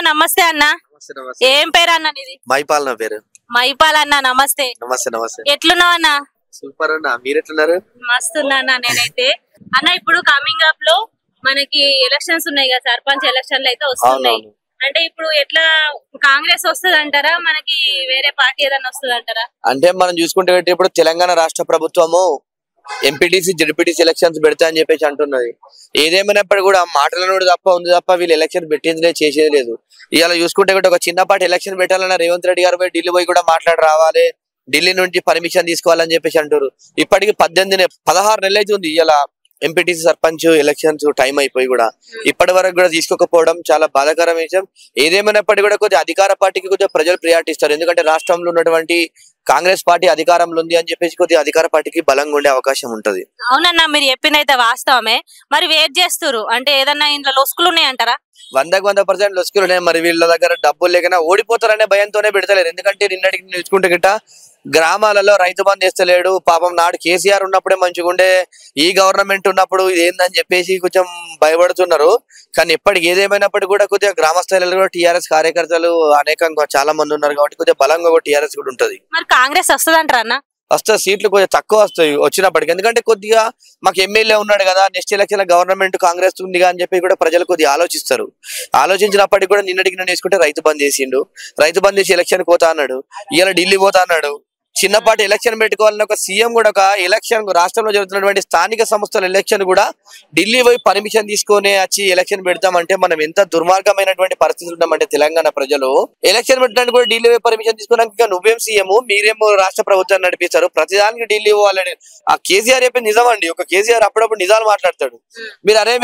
నమస్తే అన్న. నమస్తే నమస్తే. ఏం పేరు అన్న నీది? మైపాల్ నా పేరు. మైపాల్ అన్న, నమస్తే. నమస్తే నమస్తే. ఎట్లున్నావు అన్న? సూపర్ అన్న, మీరు ఎట్లున్నారు? మస్తున్నా అన్న నేనైతే. అన్న ఇప్పుడు కమింగ్ అప్ లో మనకి ఎలక్షన్స్ ఉన్నాయి కదా, సర్పంచ్ ఎలక్షన్లు అయితే వస్తున్నాయి. అంటే ఇప్పుడు ఎట్లా కాంగ్రెస్ వస్తుంది అంటారా, మనకి వేరే పార్టీ ఏదైనా వస్తుంది అంటారా? అంటే మనం చూసుకుంటే ఇప్పుడు తెలంగాణ రాష్ట్ర ప్రభుత్వము ఎంపీటీసీ జడ్పీటీసీ ఎలక్షన్స్ పెడతా అని చెప్పేసి అంటున్నది. ఏదేమైనప్పుడు కూడా మాటలను తప్ప ఉంది తప్ప వీళ్ళు ఎలక్షన్ పెట్టింది చేసేది లేదు. ఇవాళ చూసుకుంటే ఒక చిన్నపాటి ఎలక్షన్ పెట్టాలన్న రేవంత్ రెడ్డి గారు పోయి ఢిల్లీ పోయి కూడా మాట్లాడి రావాలి, ఢిల్లీ నుంచి పర్మిషన్ తీసుకోవాలని చెప్పేసి అంటారు. ఇప్పటికి 16 నెలలు అవుతుంది ఇలా ఎంపీటీసీ సర్పంచ్ ఎలక్షన్స్ టైం అయిపోయి కూడా ఇప్పటి వరకు కూడా తీసుకోకపోవడం చాలా బాధాకరం విషయం. ఏదేమైనప్పటికీ కూడా కొద్దిగా అధికార పార్టీకి కొద్దిగా ప్రజలు ప్రియారిటీ ఇస్తారు. ఎందుకంటే రాష్ట్రంలో ఉన్నటువంటి కాంగ్రెస్ పార్టీ అధికారంలో ఉంది అని చెప్పేసి కొద్దిగా అధికార పార్టీకి బలంగా ఉండే అవకాశం ఉంటది. అవునన్నా, మీరు చెప్పిందైతే వాస్తవమే. మరి వెయిట్ చేస్తారు అంటే ఏదన్నా ఇంట్లో లొసుకులు ఉన్నాయంటారా? 100% లొసుకులు ఉన్నాయి. మరి వీళ్ళ దగ్గర డబ్బులు లేకనా ఓడిపోతారనే భయంతోనే పెడతలేరు. ఎందుకంటే నిన్నటికి నిలుచుకుంటే గిట్ట గ్రామాలలో రైతు బంధు వేస్తలేడు. పాపం నాడు కేసీఆర్ ఉన్నప్పుడే మంచిగా ఉండే, ఈ గవర్నమెంట్ ఉన్నప్పుడు ఇది ఏందని చెప్పేసి కొంచెం భయపడుతున్నారు. కానీ ఎప్పటికి ఏదేమైనప్పటికీ కూడా కొద్దిగా గ్రామ స్థాయిలో కూడా టీఆర్ఎస్ కార్యకర్తలు అనేకంగా చాలా మంది ఉన్నారు కాబట్టి కొద్దిగా బలంగా కూడా టీఆర్ఎస్ కూడా ఉంటది. మరి కాంగ్రెస్ వస్తుంది అంటారా అన్న? వస్తాయి, సీట్లు కొంచెం తక్కువ వస్తాయి వచ్చినప్పటికి. ఎందుకంటే కొద్దిగా మాకు ఎమ్మెల్యే ఉన్నాడు కదా, నెక్స్ట్ ఎలక్షన్ గవర్నమెంట్ కాంగ్రెస్ ఉంది అని చెప్పి కూడా ప్రజలు కొద్దిగా ఆలోచిస్తారు. ఆలోచించినప్పటికీ కూడా నిన్నటికి నేను వేసుకుంటే రైతు బంద్ చేసిండు, రైతు బంద్ చేసి ఎలక్షన్ పోతా అన్నాడు, ఇవాళ ఢిల్లీ పోతా అన్నాడు. చిన్నపాటి ఎలక్షన్ పెట్టుకోవాలని ఒక సీఎం కూడా ఒక ఎలక్షన్ రాష్ట్రంలో జరుగుతున్నటువంటి స్థానిక సంస్థల ఎలక్షన్ కూడా ఢిల్లీ పోయి పర్మిషన్ తీసుకొని వచ్చి ఎలక్షన్ పెడతామంటే మనం ఎంత దుర్మార్గమైనటువంటి పరిస్థితులు ఉన్నామంటే తెలంగాణ ప్రజలు ఎలక్షన్ పెట్టడానికి కూడా ఢిల్లీ పోయి పర్మిషన్ తీసుకున్నాక నువ్వేం సీఎం, మీరేమో రాష్ట్ర ప్రభుత్వాన్ని నడిపిస్తారు, ప్రతిదానికి ఢిల్లీ పోవాలని. ఆ కేసీఆర్ చెప్పి నిజం అండి. ఒక కేసీఆర్ అప్పుడప్పుడు నిజాలు మాట్లాడతాడు.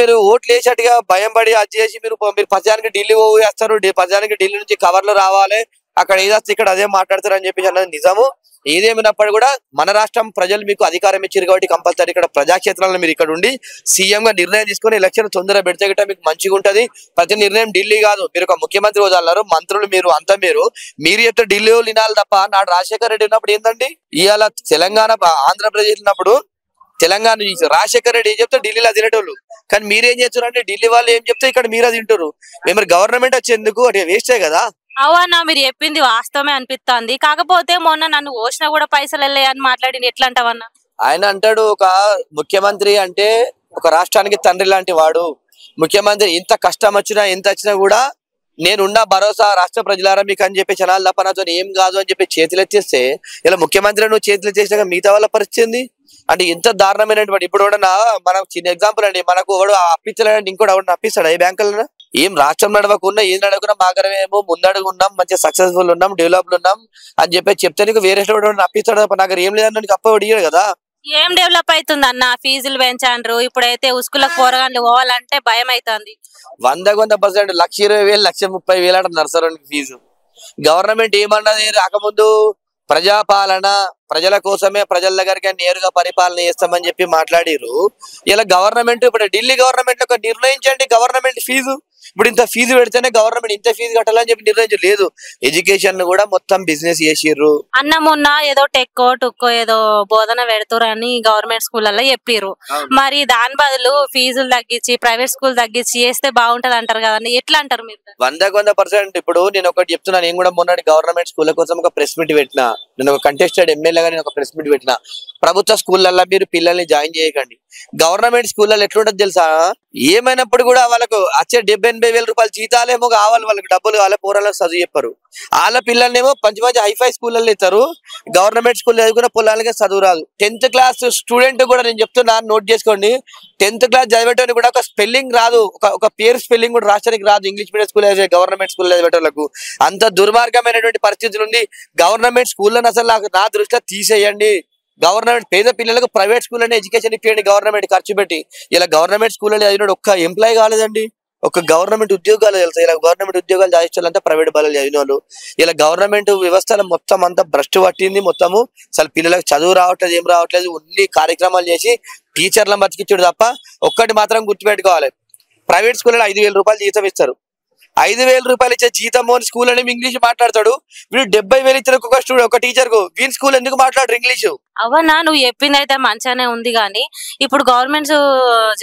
మీరు ఓట్లు వేసేట్టుగా భయం పడి అది చేసి మీరు ప్రతిదానికి ఢిల్లీ పోయేస్తారు, ప్రతిదానికి ఢిల్లీ నుంచి కవర్లు రావాలి, అక్కడ ఏదొస్తే ఇక్కడ అదే మాట్లాడతారు అని చెప్పేసి అన్నది నిజము. ఏదేమైనప్పుడు కూడా మన రాష్ట్రం ప్రజలు మీకు అధికారం ఇచ్చారు కాబట్టి కంపల్సరీ ఇక్కడ ప్రజాక్షేత్రాలను మీరు ఇక్కడ ఉండి సీఎం గా నిర్ణయం తీసుకుని ఎలక్షన్ తొందరగా పెడితే గిట్ట మీకు మంచిగా ఉంటది. ప్రతి నిర్ణయం ఢిల్లీ కాదు, మీరు ఒక ముఖ్యమంత్రి వదలన్నారు, మంత్రులు మీరు అంతా మీరు చెప్తే ఢిల్లీ వినాలి తప్ప. నాడు రాజశేఖర రెడ్డి ఉన్నప్పుడు ఏంటండి, ఇవాళ తెలంగాణ ఆంధ్రప్రదేశ్ ఉన్నప్పుడు తెలంగాణ రాజశేఖర రెడ్డి ఏం చెప్తే ఢిల్లీలో తినేటోళ్ళు, కానీ మీరేం చేస్తున్నారు అంటే ఢిల్లీ వాళ్ళు ఏం చెప్తే ఇక్కడ మీరు తింటారు. మేము గవర్నమెంట్ వచ్చేందుకు అంటే వేస్టే కదా. అవునా, మీరు చెప్పింది వాస్తవమే అనిపిస్తుంది. కాకపోతే మొన్న నన్ను ఓసినా కూడా పైసలు వెళ్ళాయని మాట్లాడి ఎట్లా అంటావన్నా? ఆయన అంటాడు, ఒక ముఖ్యమంత్రి అంటే ఒక రాష్ట్రానికి తండ్రి లాంటి వాడు. ముఖ్యమంత్రి ఇంత కష్టం వచ్చినా ఎంత వచ్చినా కూడా నేనున్న భరోసా రాష్ట్ర ప్రజలారా మీకు అని చెప్పి జనాలు తప్ప నాతో ఏం కాదు అని చెప్పి చేతులు ఎత్తేస్తే ఇలా ముఖ్యమంత్రి నువ్వు చేతులు ఎత్తేసినాక మిగతా వాళ్ళ పరిస్థితి అంటే ఎంత దారుణమైనటువంటి. ఇప్పుడు కూడా మనం చిన్న ఎగ్జాంపుల్ అండి, మనకు ఒకడు అప్పించాలంటే ఇంకోటి ఎవరు అప్పిస్తాడు ఈ బ్యాంకులను? ఏం రాష్ట్రం నడవకుండా ఏం నడవకుండా మాకరమేమో ముందడుగు ఉన్నాం, మంచిగా సక్సెస్ఫుల్ ఉన్నాం, డెవలప్డ్ ఉన్నాం అని చెప్పి చెప్తే నీకు వేరే అప్పిస్తాడు తప్ప నాకు ఏం లేదన్న నీకు అప్ప అడిగాడు కదా. ఏం డెవలప్ అవుతుంది అన్న? ఫీజులు పెంచాండ్రు, ఇప్పుడైతే ఉస్కులకు పోరగాళ్ళు పోవాలంటే భయం అవుతుంది. 100% 1,20,000 1,30,000 అంట నర్సరీకి ఫీజు. గవర్నమెంట్ ఏమన్నది రాకముందు ప్రజాపాలన ప్రజల కోసమే, ప్రజల దగ్గరికి నేరుగా పరిపాలన చేస్తామని చెప్పి మాట్లాడిరు. ఇలా గవర్నమెంట్ ఇప్పుడు ఢిల్లీ గవర్నమెంట్ ఒక నిర్ణయించండి గవర్నమెంట్ ఫీజు, ఇప్పుడు ఇంత ఫీజు పెడితేనే గవర్నమెంట్ ఇంత ఫీజు కట్టాలని చెప్పి నిర్ణయించు లేదు. ఎడ్యుకేషన్ కూడా మొత్తం బిజినెస్ చేసిర్రు. అన్న మొన్న ఏదో టెక్కో టుక్కో ఏదో బోధన పెడతారు అని గవర్నమెంట్ స్కూళ్ళల్లో చెప్పిర్రు. మరి దాని బదులు ఫీజులు తగ్గించి ప్రైవేట్ స్కూల్ తగ్గించి చేస్తే బాగుంటది అంటారు కదండి, ఎట్లా అంటారు మీరు? 100% ఇప్పుడు నేను ఒకటి చెప్తున్నా, నేను కూడా మొన్నటి గవర్నమెంట్ స్కూల్ కోసం ఒక ప్రెస్ మీట్ పెట్టినా, నేను ఒక కంటెస్టెడ్ ఎమ్మెల్యేగా నేను ఒక ప్రెస్ మీట్ పెట్టినా. ప్రభుత్వ స్కూళ్ళల్లో మీరు పిల్లల్ని జాయిన్ చేయకండి. గవర్నమెంట్ స్కూళ్ళలో ఎట్లుంటది తెలుసా, ఏమైనప్పుడు కూడా వాళ్ళకు వచ్చే 70,000-80,000 రూపాయలు జీతాలేమో కావాలి, వాళ్ళకి డబ్బులు వాళ్ళ పోరాలకు చదువు చెప్పరు. వాళ్ళ పిల్లల్నేమో మంచి మంచి హైఫై స్కూళ్ళలో ఇస్తారు. గవర్నమెంట్ స్కూల్ చదువుకున్న పొలాలకే చదువు రాదు. 10th క్లాస్ స్టూడెంట్ కూడా నేను చెప్తున్నా, నోట్ చేసుకోండి, 10th క్లాస్ చదివేటోని కూడా ఒక స్పెల్లింగ్ రాదు, ఒక పేరు స్పెల్లింగ్ కూడా రాష్ట్రానికి రాదు. English medium school government school చదివేటోళ్ళకు అంత దుర్మార్గమైనటువంటి పరిస్థితులు ఉంది. గవర్నమెంట్ స్కూళ్ళని అసలు నా దృష్టిలో తీసేయండి. గవర్నమెంట్ పేద పిల్లలకు ప్రైవేట్ స్కూల్ అనే ఎడ్యుకేషన్ ఇప్పియండి గవర్నమెంట్ ఖర్చు పెట్టి. ఇలా గవర్నమెంట్ స్కూల్ చదివినాడు ఒక్క ఎంప్లాయీ కాలేదండి, ఒక గవర్నమెంట్ ఉద్యోగాలు తెలుసు. ఇలా గవర్నమెంట్ ఉద్యోగాలు చదివించాలంటే ప్రైవేట్ బాలలు చదివిన వాళ్ళు. ఇలా గవర్నమెంట్ వ్యవస్థలో మొత్తం అంతా భ్రష్టు పట్టింది. మొత్తము అసలు పిల్లలకు చదువు రావట్లేదు, ఏం రావట్లేదు. ఉన్ని కార్యక్రమాలు చేసి టీచర్లను బతికించాడు తప్ప. ఒక్కటి మాత్రం గుర్తుపెట్టుకోవాలి, ప్రైవేట్ స్కూల్లో 5,000 రూపాయలు జీతం ఇస్తారు, 5,000 రూపాయలు ఇచ్చే జీతం స్కూల్ అని ఇంగ్లీష్ మాట్లాడతాడు. వీడు 70,000 ఇచ్చిన ఒక స్టూడెంట్ ఒక టీచర్ కు వీని స్కూల్ ఎందుకు మాట్లాడరు ఇంగ్లీషు? అవన్నా నువ్వు చెప్పింది అయితే మంచిగానే ఉంది, కానీ ఇప్పుడు గవర్నమెంట్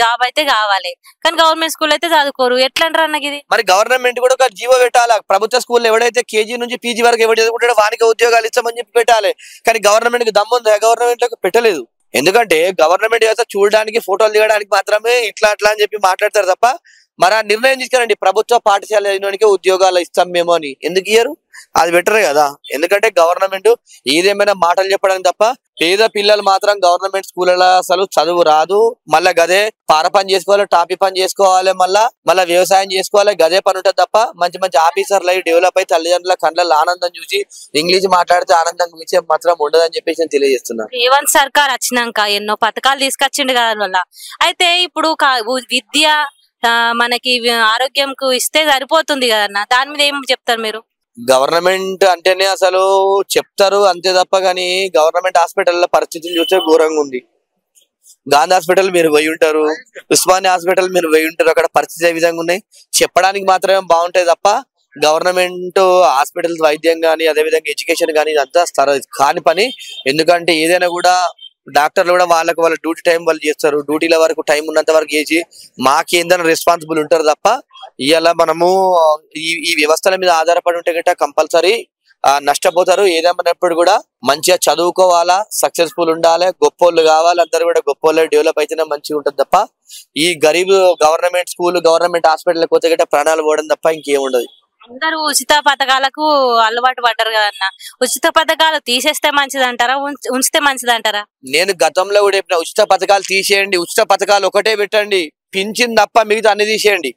జాబ్ అయితే కావాలి, కానీ గవర్నమెంట్ స్కూల్ అయితే చదువుకోరు, ఎట్లా అంటారు అన్నకి ఇది? మరి గవర్నమెంట్ కూడా ఒక జీవో పెట్టాలి. ప్రభుత్వ స్కూల్ ఎవడైతే కేజీ నుంచి పీజీ వరకు ఎవరు చదువుకుంటాడో వానికి ఉద్యోగాలు ఇస్తామని చెప్పి పెట్టాలి. కానీ గవర్నమెంట్ కి దమ్ముందా? గవర్నమెంట్ లకు పెట్టలేదు. ఎందుకంటే గవర్నమెంట్ వ్యవస్థ చూడడానికి ఫోటోలు దిగడానికి మాత్రమే ఇట్లా అట్లా అని చెప్పి మాట్లాడతారు తప్ప మరి ఆ నిర్ణయం తీసుకురండి ప్రభుత్వ పాఠశాలకి ఉద్యోగాలు ఇస్తాం మేము అని ఎందుకు ఇయ్యరు? అది బెటరే కదా. ఎందుకంటే గవర్నమెంట్ ఏదేమైనా మాటలు చెప్పడానికి తప్ప పేద పిల్లలు మాత్రం గవర్నమెంట్ స్కూళ్ళలో అసలు చదువు రాదు. మళ్ళా గదే పార పని చేసుకోవాలి, టాపీ పని చేసుకోవాలి, మళ్ళా వ్యవసాయం చేసుకోవాలి, గదే పని ఉంటుంది తప్ప మంచి మంచి ఆఫీసర్లు అయి డెవలప్ అయి తల్లిదండ్రుల కళ్ళల్లో ఆనందం చూసి ఇంగ్లీష్ మాట్లాడితే ఆనందం గురించి మాత్రం ఉండదని చెప్పేసి నేను తెలియజేస్తున్నాను. రేవంత్ సర్కార్ వచ్చినాక ఎన్నో పథకాలు తీసుకొచ్చిండు కదా వల్ల. అయితే ఇప్పుడు విద్య మనకి ఆరోగ్యంకు ఇస్తే సరిపోతుంది కదన్న, దాని మీద ఏం చెప్తారు మీరు? గవర్నమెంట్ అంటేనే అసలు చెప్తారు అంతే తప్ప గానీ గవర్నమెంట్ హాస్పిటల్ పరిస్థితులు చూస్తే ఘోరంగా ఉంది. గాంధీ హాస్పిటల్ మీరు పోయి ఉంటారు, ఉస్మానియా హాస్పిటల్ మీరు పోయి ఉంటారు, అక్కడ పరిస్థితి ఏ విధంగా ఉన్నాయి చెప్పడానికి మాత్రమే బాగుంటాయి తప్ప గవర్నమెంట్ హాస్పిటల్స్ వైద్యం కానీ అదే విధంగా ఎడ్యుకేషన్ కానీ ఇదంతా కాని పని. ఎందుకంటే ఏదైనా కూడా డాక్టర్లు కూడా వాళ్ళ డ్యూటీ టైం వాళ్ళు చేస్తారు, డ్యూటీల వరకు టైం ఉన్నంత వరకు చేసి మాకేందైనా రెస్పాన్సిబుల్ ఉంటారు తప్ప ఇవాళ మనము ఈ వ్యవస్థల మీద ఆధారపడి ఉంటే గట్రా కంపల్సరీ నష్టపోతారు. ఏదేమన్నప్పుడు కూడా మంచిగా చదువుకోవాలా, సక్సెస్ఫుల్ ఉండాలి, గొప్పోళ్ళు కావాలి, అందరు కూడా గొప్పోళ్ళు డెవలప్ అయితేనే మంచిగా ఉంటుంది తప్ప ఈ Garib government school government hospital పోతే గట్రా ప్రాణాలు పోవడం తప్ప ఇంకేముండదు. అందరూ ఉచిత పథకాలకు అలవాటు పడ్డారు కదన్న, ఉచిత పథకాలు తీసేస్తే మంచిది అంటారా, ఉంచితే మంచిది అంటారా? నేను గతంలో కూడా చెప్పిన ఉచిత పథకాలు తీసేయండి, ఉచిత పథకాలు ఒకటే పెట్టండి, పింఛన్ తప్ప మిగతా అన్ని తీసేయండి.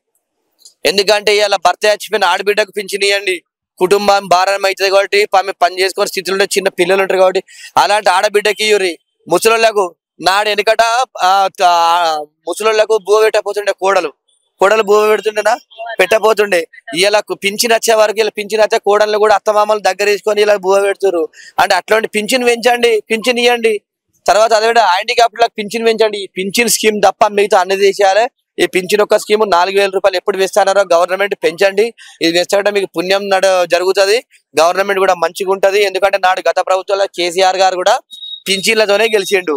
ఎందుకంటే ఇలా భర్త చచ్చిపోయిన ఆడబిడ్డకు పింఛన్ ఇవ్వండి, కుటుంబం భారం అవుతుంది కాబట్టి పని చేసుకునే స్థితిలో చిన్న పిల్లలు ఉంటారు కాబట్టి అలాంటి ఆడబిడ్డకి ఇవ్వరి. ముసలోళ్లకు నాడు వెనుకట ముసలోళ్లకు బువ్వ పెట్టపోతుండే కోడలు బువ్వ పెడుతుండేనా? పెట్టపోతుండే. ఇలా పింఛన్ వచ్చే వరకు ఇలా పింఛన్ వచ్చే కోడలు కూడా అత్తమామలు దగ్గర తీసుకొని ఇలా బువ్వ పెడుతున్నారు. అంటే అట్లాంటి పింఛన్ పెంచండి, పింఛన్ ఇవ్వండి. తర్వాత అదే హ్యాండిక్యాప్లకు పింఛన్ పెంచండి. ఈ పింఛన్ స్కీమ్ తప్ప మిగతా అన్ని చేసేయాలి. ఈ పింఛన్ ఒక స్కీమ్ 4,000 రూపాయలు ఎప్పుడు వేస్తారో గవర్నమెంట్ పెంచండి. ఇది వేస్తే మీకు పుణ్యం జరుగుతుంది, గవర్నమెంట్ కూడా మంచిగా ఉంటది. ఎందుకంటే నాడు గత ప్రభుత్వంలో కేసీఆర్ గారు కూడా పింఛన్లతోనే గెలిచిండు,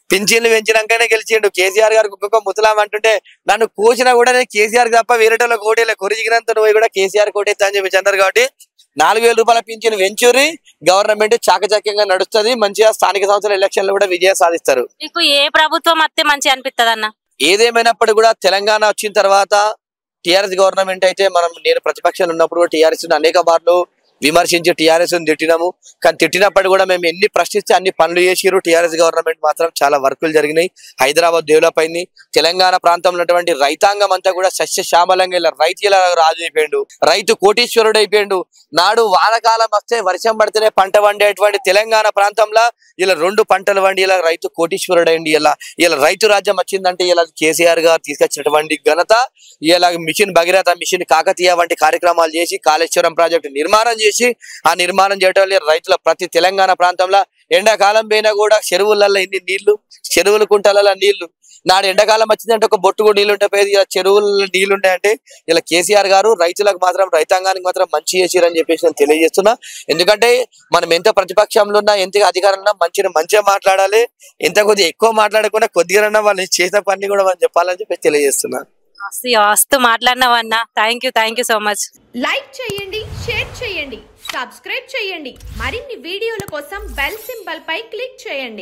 పింఛన్లు పెంచినాకనే గెలిచిండు. కేసీఆర్ గారికి ఒక్కొక్క ముసలాం అంటుంటే నన్ను కోసినా కూడా నేను కేసీఆర్ తప్ప వేరేటోళ్ళ కోటేలే, కొరిజిగినంత నువ్వు కూడా కేసీఆర్ కోటేస్తా అని చెప్పి అన్నారు. కాబట్టి 4,000 రూపాయల పింఛన్ వెంచూరి గవర్నమెంట్ చాకచక్యంగా నడుస్తుంది. మంచిగా స్థానిక సంస్థల ఎలక్షన్లు కూడా విజయం సాధిస్తారు. మీకు ఏ ప్రభుత్వం అత్తే మంచి అనిపిస్తుంది అన్న? ఏదేమైనప్పుడు కూడా తెలంగాణ వచ్చిన తర్వాత టిఆర్ఎస్ గవర్నమెంట్ అయితే నేను ప్రతిపక్షాలు ఉన్నప్పుడు కూడా టిఆర్ఎస్ అనేక మార్లు విమర్శించి టిఆర్ఎస్ తిట్టినాము. కానీ తిట్టినప్పుడు కూడా మేము ఎన్ని ప్రశ్నిస్తే అన్ని పనులు చేసిరు. టిఆర్ఎస్ గవర్నమెంట్ మాత్రం చాలా వర్కులు జరిగినాయి. హైదరాబాద్ డెవలప్ అయింది. తెలంగాణ ప్రాంతంలో ఉన్నటువంటి రైతాంగం అంతా కూడా సస్యశ్యామలంగా ఇలా రైతుల రాజు అయిపోయిండు, రైతు కోటీశ్వరుడు అయిపోయిండు. నాడు వానకాలం వస్తే వర్షం పడితేనే పంట వండేటువంటి తెలంగాణ ప్రాంతంలో ఇలా 2 పంటలు వండి ఇలా రైతు కోటీశ్వరుడు అయింది. ఇలా రైతు రాజ్యం వచ్చిందంటే ఇలా కేసీఆర్ గారు తీసుకొచ్చినటువంటి ఘనత. ఇలా మిషన్ భగీరథ, మిషన్ కాకతీయ వంటి కార్యక్రమాలు చేసి కాళేశ్వరం ప్రాజెక్టు నిర్మాణం చేసి ఆ నిర్మాణం చేయడం వల్ల రైతుల ప్రతి తెలంగాణ ప్రాంతంలో ఎండాకాలం పైన కూడా చెరువులలో ఎన్ని నీళ్లు, చెరువుల కుంటలలో నీళ్లు. నాడు ఎండాకాలం వచ్చిందంటే ఒక బొట్టు కూడా నీళ్లు ఉంటాయి, ఇలా చెరువులలో నీళ్లు ఉంటాయంటే ఇలా కేసీఆర్ గారు రైతులకు మాత్రం రైతాంగానికి మాత్రం మంచి చేసిరని చెప్పేసి నేను తెలియజేస్తున్నా. ఎందుకంటే మనం ఎంత ప్రతిపక్షంలో ఉన్నా ఎంత అధికారం ఉన్నా మంచిగా మాట్లాడాలి. ఎంత కొద్దిగా ఎక్కువ మాట్లాడకుండా కొద్దిగా వాళ్ళు చేసిన పని కూడా మనం చెప్పాలని చెప్పి తెలియజేస్తున్నా. మస్తు మాట్లాడినావన్నా, thank you so much. Like చేయండి, షేర్ చేయండి, సబ్స్క్రైబ్ చేయండి. మరిన్ని వీడియోల కోసం బెల్ సింబల్ పై క్లిక్ చేయండి.